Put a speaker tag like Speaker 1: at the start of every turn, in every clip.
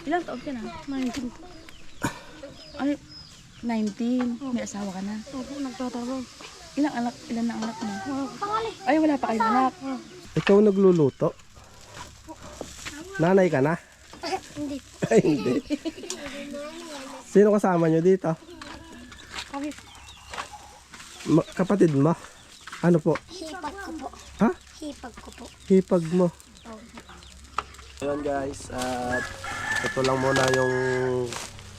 Speaker 1: Ilang taon ka na?
Speaker 2: 19 po.
Speaker 1: Ano? 19. May asawa ka na?
Speaker 2: Opo, nagtatrabaho.
Speaker 1: Ilan na anak mo?
Speaker 2: Pangali.
Speaker 1: Ay, wala pa kayong anak.
Speaker 3: Ikaw nagluluto? Nanay ka na?
Speaker 2: Hindi.
Speaker 3: Ay, hindi. Sino kasama nyo dito?
Speaker 2: Kami.
Speaker 3: Kapatid mo? Ano po?
Speaker 2: Hipag ko po.
Speaker 3: Ha?
Speaker 2: Hipag ko po.
Speaker 3: Hipag mo. Ayan guys, at ito lang muna yung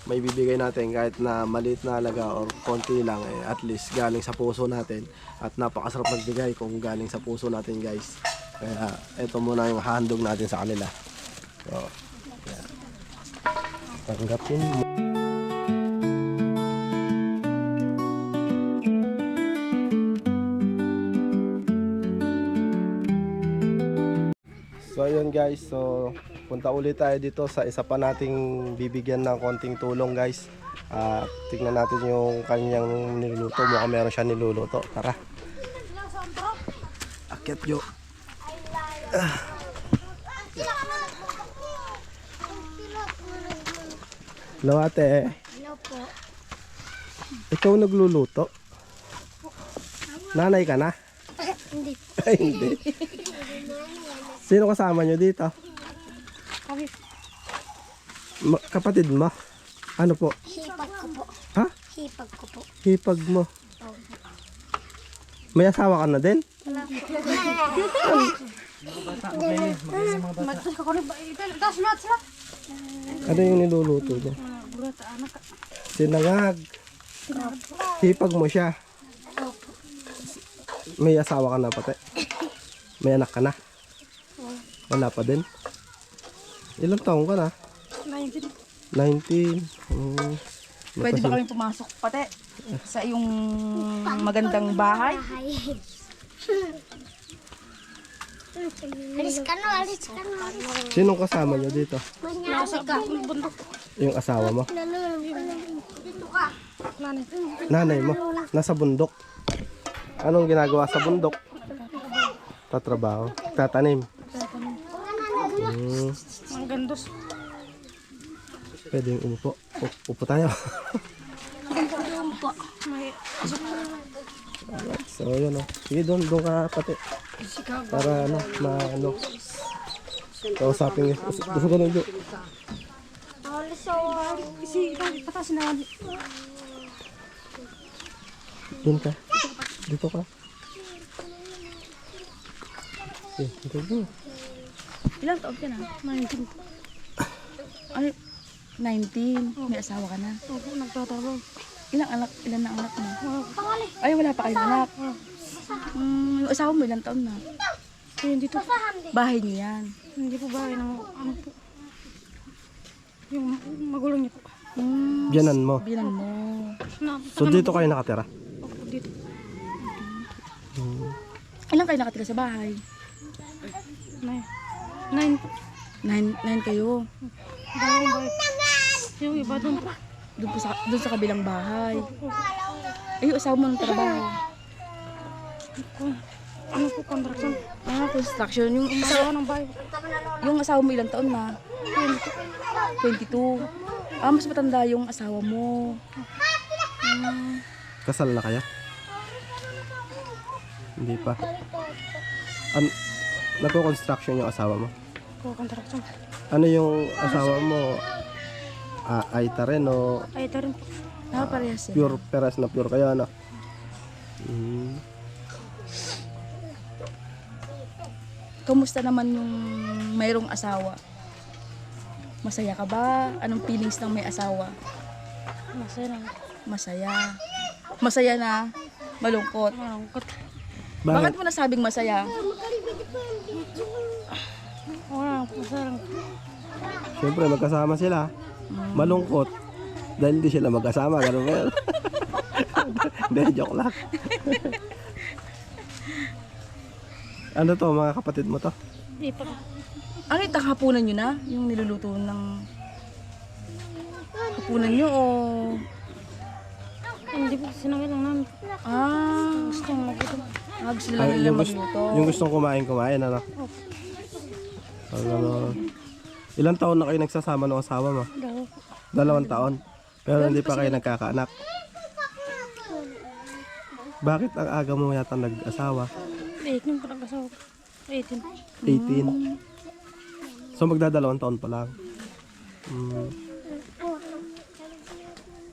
Speaker 3: may bibigay natin kahit na maliit na halaga or konti lang at least galing sa puso natin at napakasarap magbigay kung galing sa puso natin guys. Kaya ito muna yung handog natin sa kanila. So, yeah. Tanggapin mo. So ayun guys, so punta ulit tayo dito sa isa pa nating bibigyan ng konting tulong guys. Tignan natin yung kanyang niluluto. Mukhang meron siya niluluto. Tara. Akyat yo. Hello ate.
Speaker 2: Hello po.
Speaker 3: Ikaw nagluluto? Nanay ka na?
Speaker 2: Hindi.
Speaker 3: Ay, hindi. Sino kasama nyo dito?
Speaker 2: Kami.
Speaker 3: Kapatid mo? Ano po?
Speaker 2: Hipag ko po.
Speaker 3: Ha?
Speaker 2: Hipag ko po.
Speaker 3: Hipag mo. May asawa ka na din? Ano yung niluluto niya? Sinangag. Hipag mo siya. May asawa ka na pati? May anak ka na? Wala pa din? Ilang taong ka na?
Speaker 2: 19.
Speaker 3: 19.
Speaker 1: Pwede ba kami pumasok pati sa iyong magandang bahay?
Speaker 2: Alis ka na, alis ka na.
Speaker 3: Sinong kasama nyo dito?
Speaker 2: Nasa ka, bundok.
Speaker 3: Yung asawa mo?
Speaker 2: Dito ka.
Speaker 3: Nanay mo? Nasa bundok? Anong ginagawa sa bundok? Tatrabaho? Tatanim?
Speaker 2: Ang gandos.
Speaker 3: Pwede yung umupo. Upo tayo.
Speaker 2: Po. May
Speaker 3: So yun o. Sige doon ka pati. Para ano, kausapin niya. Gusto ko nung doon.
Speaker 2: alis sa isi patas na.
Speaker 3: Doon ka. Dito ka. Dito doon.
Speaker 1: Ilang taon ka na?
Speaker 2: 19 po.
Speaker 1: Ano? 19. May asawa ka na?
Speaker 2: Opo, nagtatrabaho.
Speaker 1: Ilan na anak mo?
Speaker 2: Pangali.
Speaker 1: Ay, wala pa kayong anak. Yung asawa mo ilang taon na?
Speaker 2: Ayun dito.
Speaker 1: Bahay niyo yan.
Speaker 2: Hindi po ba ng ano po. Yung magulang niya po.
Speaker 3: Biyanan mo.
Speaker 1: Bilan mo.
Speaker 3: So dito kayo nakatira?
Speaker 2: Opo, dito.
Speaker 1: Ilan kayo nakatira sa bahay?
Speaker 2: 9 po.
Speaker 1: 9 kayo.
Speaker 2: Dalawang bahay. Yung iba doon po.
Speaker 1: Doon sa kabilang bahay. Ay, yung asawa mo ng trabaho.
Speaker 2: Ano po, construction.
Speaker 1: Construction.
Speaker 2: Asawa ng bahay.
Speaker 1: Yung asawa mo ilang taon na? 22. Mas matanda yung asawa mo.
Speaker 3: Kasal na kayo? Hindi pa. Nagko-construction yung asawa mo?
Speaker 2: Construction.
Speaker 3: Ano yung asawa mo? Aita rin o
Speaker 2: Ay, ito rin po.
Speaker 1: Parehas yan.
Speaker 3: pure peras na pure kayo ano?
Speaker 1: Kamusta naman yung mayroong asawa? Masaya ka ba? Anong feelings ng may asawa?
Speaker 2: Masaya lang.
Speaker 1: Masaya. Masaya na? Malungkot?
Speaker 2: Malungkot.
Speaker 1: Bakit mo nasabing masaya?
Speaker 2: Wala, masaya lang.
Speaker 3: Siyempre magkasama sila. Malungkot. Dahil hindi sila magkasama. Ganun ba yun? Hindi, joke lang. Ano to, mga kapatid mo to?
Speaker 2: Hindi pa.
Speaker 1: Ano yung hapunan nyo na? Yung niluluto ng hapunan nyo o...
Speaker 2: Hindi po, sinangin lang namin.
Speaker 1: Gusto
Speaker 2: nang magutom.
Speaker 1: Gusto lang nila magluto.
Speaker 3: Yung gustong kumain, ano? Ano, Ilang taon na kayo nagsasama ng asawa mo?
Speaker 2: Dalawa po.
Speaker 3: 2 taon. Pero hindi pa kayo nagkakaanak. Bakit ang aga mo yata nag-asawa?
Speaker 2: 18 pa nag-asawa ko. 18.
Speaker 3: 18. So magdadalawang taon pa lang. Hmm.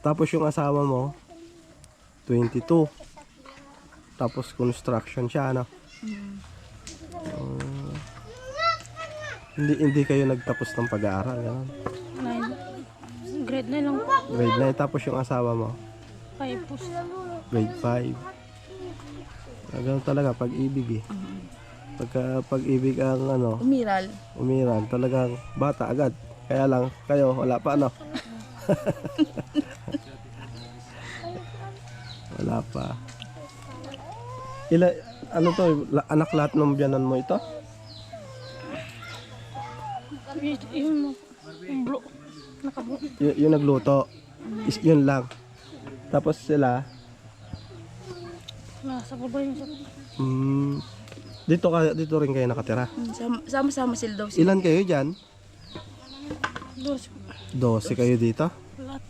Speaker 3: Tapos yung asawa mo, 22. Tapos construction siya, ano? Hindi kayo nagtapos ng pag-aaral, gano'n?
Speaker 2: 9. Grade 9 lang po.
Speaker 3: Grade 9, tapos yung asawa mo,
Speaker 2: 5 po.
Speaker 3: grade 5. Ganun talaga, pag-ibig eh. Pagka pag-ibig ang ano, umiral, talagang bata agad. Kaya lang, kayo, wala pa ano? Wala pa. Ano to, anak lahat ng biyanan mo ito?
Speaker 2: Yun mo. Yung blo. Nakabuo.
Speaker 3: Yung nagluto, yun lang. Tapos sila,
Speaker 2: Nasa baba yung sa...
Speaker 3: dito rin kayo nakatira.
Speaker 1: Sama-sama sila daw sila.
Speaker 3: Ilan kayo dyan?
Speaker 2: 12.
Speaker 3: 12 kayo dito?
Speaker 2: Lahat.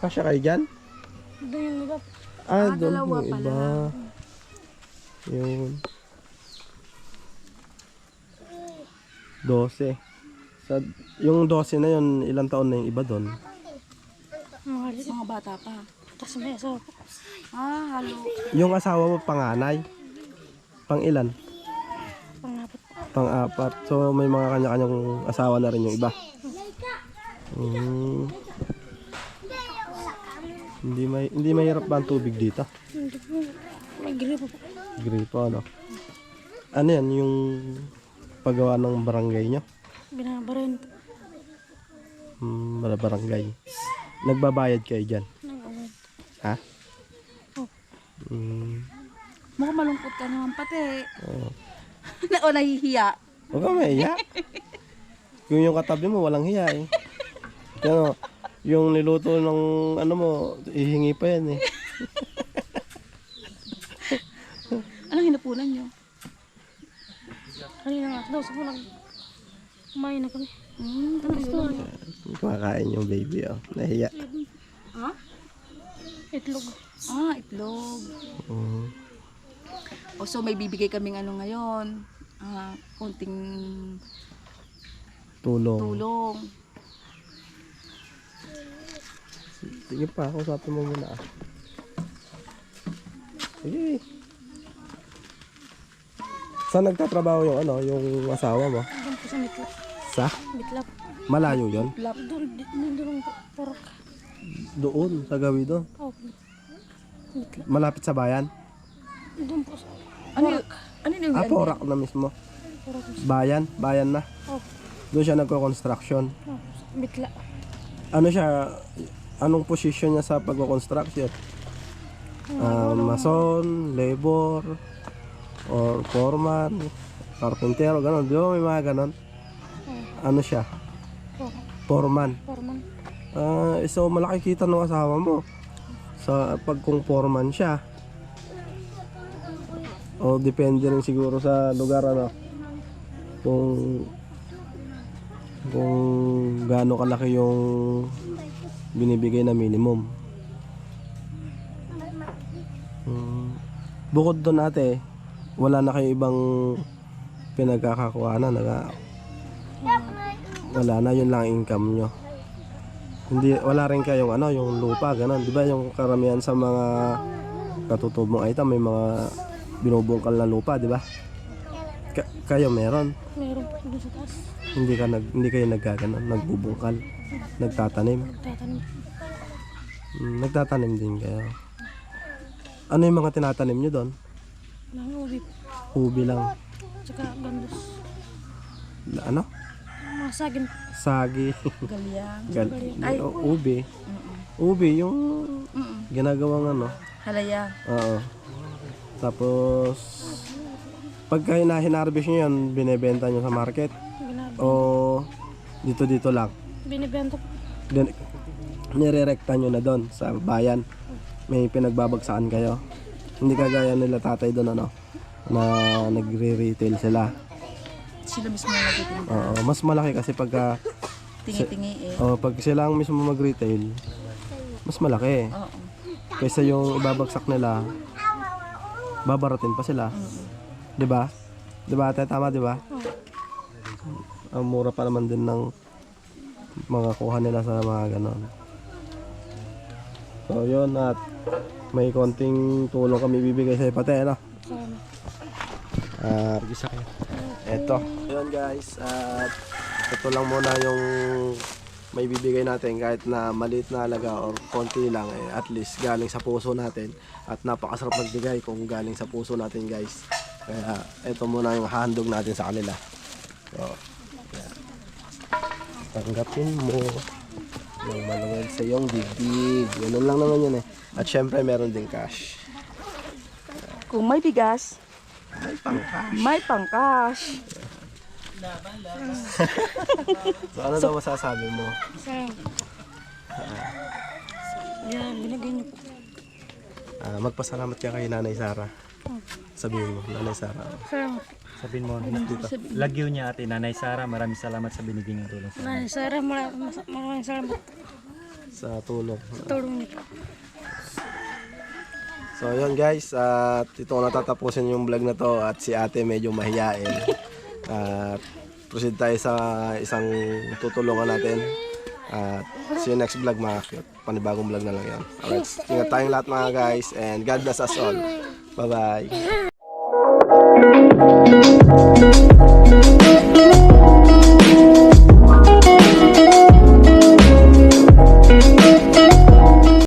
Speaker 3: Kasya kayo dyan?
Speaker 2: Doon yung iba.
Speaker 3: Doon
Speaker 1: dalawa
Speaker 3: yung
Speaker 1: pala.
Speaker 3: iba. Yun. 12. Yung 12 na yun, ilang taon na yung iba doon?
Speaker 2: Mga halit.
Speaker 1: Mga bata pa.
Speaker 2: Tapos may asawa po.
Speaker 1: Halo.
Speaker 3: Yung asawa mo panganay? Pang ilan?
Speaker 2: Pangapat po.
Speaker 3: Pang-apat. So may mga kanya-kanyang asawa na rin yung iba. Hindi mahirap ba ang tubig dito?
Speaker 2: Hindi po. May gripo po.
Speaker 3: Gripo, ano? Ano yan, yung paggawa ng barangay nyo?
Speaker 2: Binabaran po.
Speaker 3: Barangay. Nagbabayad kayo dyan?
Speaker 2: Nag-awad.
Speaker 3: Ha?
Speaker 2: Opo.
Speaker 1: Mukhang malungkot ka naman pati.
Speaker 3: Oo.
Speaker 1: O nahihiya.
Speaker 3: Huwag ka mahiya. Kung yung katabi mo, walang hiya eh. Ano, yung niluto ng ano mo, ihingi pa yan eh.
Speaker 1: Anong hinapunan nyo?
Speaker 2: Kanina nga. Daw sa pulang. Kumain na kami.
Speaker 1: Ano yun?
Speaker 3: Kumakain yung baby oh. Nahiya.
Speaker 1: Ha?
Speaker 2: Itlog.
Speaker 1: Itlog.
Speaker 3: Mm.
Speaker 1: So may bibigay kaming ano ngayon. Konting tulong.
Speaker 3: Sige pa, kusapin mo muna ah. Sige. Saan nagtatrabaho yung ano, yung asawa mo?
Speaker 2: Doon po sa Mitlap.
Speaker 3: Sa?
Speaker 2: Mitlap.
Speaker 3: Malayo yon?
Speaker 2: Doon po. Porok.
Speaker 3: Doon, sa gawi doon.
Speaker 2: Opo. Mitlap.
Speaker 3: Malapit sa bayan?
Speaker 2: Doon po sa...
Speaker 1: ano yung
Speaker 3: Porak na mismo.
Speaker 2: Porok.
Speaker 3: Bayan na.
Speaker 2: Opo.
Speaker 3: Doon siya nagko-construction.
Speaker 2: Opo. Mitla.
Speaker 3: Ano siya, anong position niya sa pagko-construction? Mason, labor, or foreman, carpentero, gano'n. Di ba may mga gano'n? Ano siya? Foreman.
Speaker 2: Foreman.
Speaker 3: So malaki kita ng asawa mo sa kung foreman siya. O depende rin siguro sa lugar ano. Kung gaano kalaki yung binibigay na minimum. Bukod doon ate, wala na kayo ibang pinagkakakuhanan, wala na, yun lang income nyo. Wala rin kayong ano, yung lupa, ganun. Di ba yung karamihan sa mga katutubong item, may mga binubungkal na lupa, di ba? Kayo meron?
Speaker 2: Meron po doon sa taas.
Speaker 3: Hindi kayo naggaganon, nagbubungkal, nagtatanim.
Speaker 2: Nagtatanim.
Speaker 3: Nagtatanim din kayo. Ano yung mga tinatanim nyo doon?
Speaker 2: Mga ubi po.
Speaker 3: Ubi lang.
Speaker 2: Tsaka gandos.
Speaker 3: Ano?
Speaker 2: Mga sagin.
Speaker 3: Sagi.
Speaker 1: Galyang.
Speaker 3: Ubi. Ubi, yung ginagawang ano.
Speaker 1: Halaya.
Speaker 3: Oo. Tapos, pagka hinarvest nyo yan, binibenta nyo sa market? O dito lang?
Speaker 2: Binibenta po.
Speaker 3: Nirerekta nyo na doon sa bayan. May pinagbabagsakan kayo. Hindi kagaya nila tatay doon ano, na nagre-retail sila.
Speaker 1: sila mismo na nagtitinda.
Speaker 3: Oo, mas malaki kasi pagka
Speaker 1: Tingi-tingi eh.
Speaker 3: pag sila ang mismo mag-retail, mas malaki.
Speaker 1: Oo.
Speaker 3: Kaysa yung ibabagsak nila, babaratin pa sila. 'Di ba? 'Di ba ate? Tama 'di ba? Ang mura pa naman din ng mga kuha nila sa mga ganon. So yun, at may konting tulong kami bibigay sa pate, ano? Isa kayo. Eto. Yun guys, at ito lang muna yung may bibigay natin kahit na maliit na halaga or konti lang, at least galing sa puso natin, at napakasarap magbigay kung galing sa puso natin guys. Kaya ito muna yung handog natin sa kanila. So, yeah. Tanggapin mo ng maluwag sa iyong dibdib. Ganun lang naman yun eh. At syempre meron din cash.
Speaker 1: Kung may bigas, may pang-cash.
Speaker 3: So ano daw masasabi mo?
Speaker 2: Salamat. Yan, binigay niyo po.
Speaker 3: Magpasalamat ka kay Nanay Sara. Sabihin mo, Nanay Sara.
Speaker 2: Salamat.
Speaker 4: Sabihin mo dito. Lagyo niya ate Nanay Sara, maraming salamat sa binigay niyong tulong sa amin.
Speaker 2: Nanay Sara, maraming salamat
Speaker 3: Sa tulong.
Speaker 2: sa tulong niyo po.
Speaker 3: So yun guys, at ito ko natatapusin yung vlog na to, at si ate medyo mahiyain. At proceed tayo sa isang tutulungan natin. At see you next vlog mga cute. Panibagong vlog na lang yan. Alright, ingat tayong lahat mga guys, and God bless us all. Bye bye.